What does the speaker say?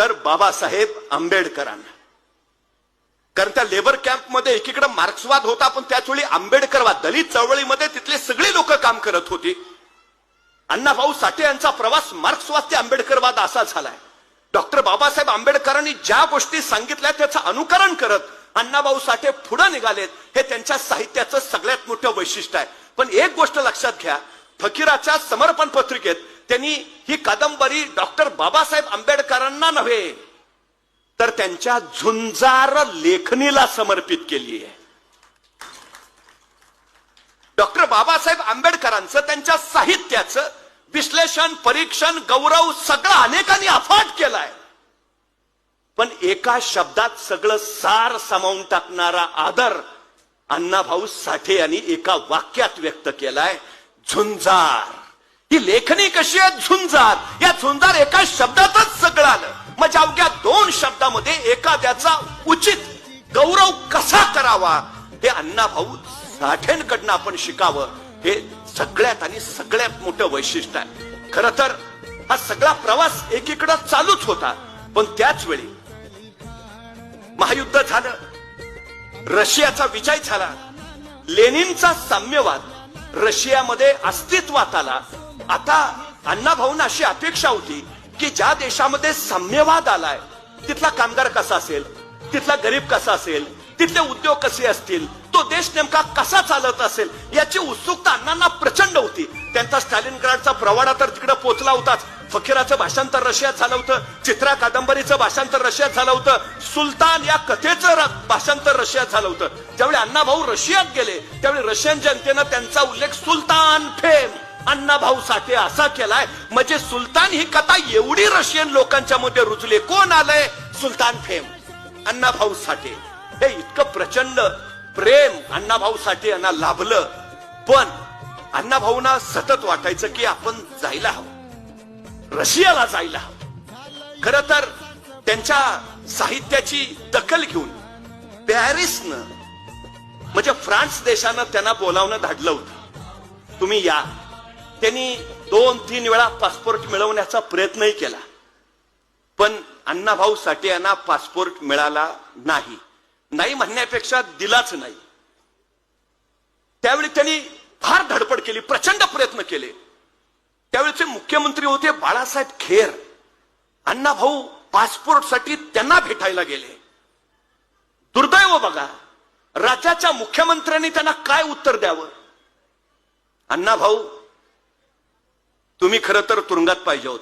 Doctor Babasaheb आंबेडकरांना. कारण त्या लेबर कॅम्पमध्ये एकीकडे मार्क्सवाद होता, पण त्याचवेळी आंबेडकरवाद, दलित चळवळीमध्ये तिथले सगळे लोक काम करत होते. अण्णाभाऊ साठे यांचा प्रवास मार्क्सवाद ते आंबेडकरवाद असा झालाय. डॉक्टर बाबासाहेब आंबेडकरांनी ज्या गोष्टी सांगितल्या त्याचं अनुकरण करत अण्णाभाऊ साठे पुढे निघालेत. हे त्यांच्या साहित्याचं सगळ्यात मोठं वैशिष्ट्य आहे. पण एक गोष्ट लक्षात घ्या, फकीराच्या समर्पण पत्रिकेत त्यांनी ही कादंबरी डॉक्टर बाबासाहेब आंबेडकरांना नव्हे तर त्यांच्या झुंजार लेखणीला समर्पित केली आहे. डॉक्टर बाबासाहेब आंबेडकरांचं त्यांच्या साहित्याचं विश्लेषण, परीक्षण, गौरव सगळं अनेकांनी अफाट केलाय. पण एका शब्दात सगळं सार सामावून टाकणारा आदर अण्णाभाऊ साठे यांनी एका वाक्यात व्यक्त केलाय, झुंजार. ही लेखणी कशी आहे? झुंजार. या झुंजार एका शब्दातच सगळं आलं. म्हणजे अवघ्या 2 शब्दामध्ये एखाद्याचा उचित गौरव कसा करावा हे अण्णाभाऊ साठेंकडनं आपण शिकावं. हे सगळ्यात आणि सगळ्यात मोठं वैशिष्ट्य आहे. खर तर हा सगळा प्रवास एकीकडे चालूच होता, पण त्याच वेळी महायुद्ध झालं, रशियाचा विजय झाला, लेनिनचा साम्यवाद रशियामध्ये अस्तित्वात आला. आता अण्णाभाऊंना अशी अपेक्षा होती की ज्या देशामध्ये साम्यवाद आलाय तिथला कामगार कसा असेल, तिथला गरीब कसा असेल, तिथले उद्योग कसे असतील, तो देश नेमका कसा चालत असेल याची उत्सुकता अण्णांना प्रचंड होती. त्यांचा स्टॅलिनग्राडचा प्रवाडा तर तिकडे पोहोचला होताच. फकीराचं भाषांतर रशियात झालं होतं, चित्रा कादंबरीचं भाषांतर रशियात झालं होतं, सुलतान या कथेचं भाषांतर रशियात झालं होतं. ज्यावेळी अण्णाभाऊ रशियात गेले त्यावेळी रशियन जनतेनं त्यांचा उल्लेख सुलतान फेम अण्णाभाऊ साठे असा केलाय. म्हणजे सुलतान ही कथा एवढी रशियन लोकांच्या मध्ये रुजले. कोण आलंय? सुलतान फेम अण्णाभाऊ साठे. हे इतकं प्रचंड प्रेम अण्णाभाऊ साठे यांना लाभलं. पण अण्णाभाऊंना सतत वाटायचं की आपण जायला हवं, रशियाला जायला हवं. खर तर त्यांच्या साहित्याची दखल घेऊन पॅरिसनं म्हणजे फ्रान्स देशानं त्यांना बोलावणं धाडलं होतं, तुम्ही या. त्यांनी 2-3 वेळा पासपोर्ट मिळवण्याचा प्रयत्नही केला, पण अण्णाभाऊ साठे यांना पासपोर्ट मिळाला नाही. नाही म्हणण्यापेक्षा दिलाच नाही. त्यावेळी त्यांनी फार धडपड केली, प्रचंड प्रयत्न केले. त्यावेळेचे मुख्यमंत्री होते बाळासाहेब खेर. अण्णाभाऊ पासपोर्टसाठी त्यांना भेटायला गेले. दुर्दैव बघा, राज्याच्या मुख्यमंत्र्यांनी त्यांना काय उत्तर द्यावं? अण्णाभाऊ, तुम्ही खरं तर तुरुंगात पाहिजे होते.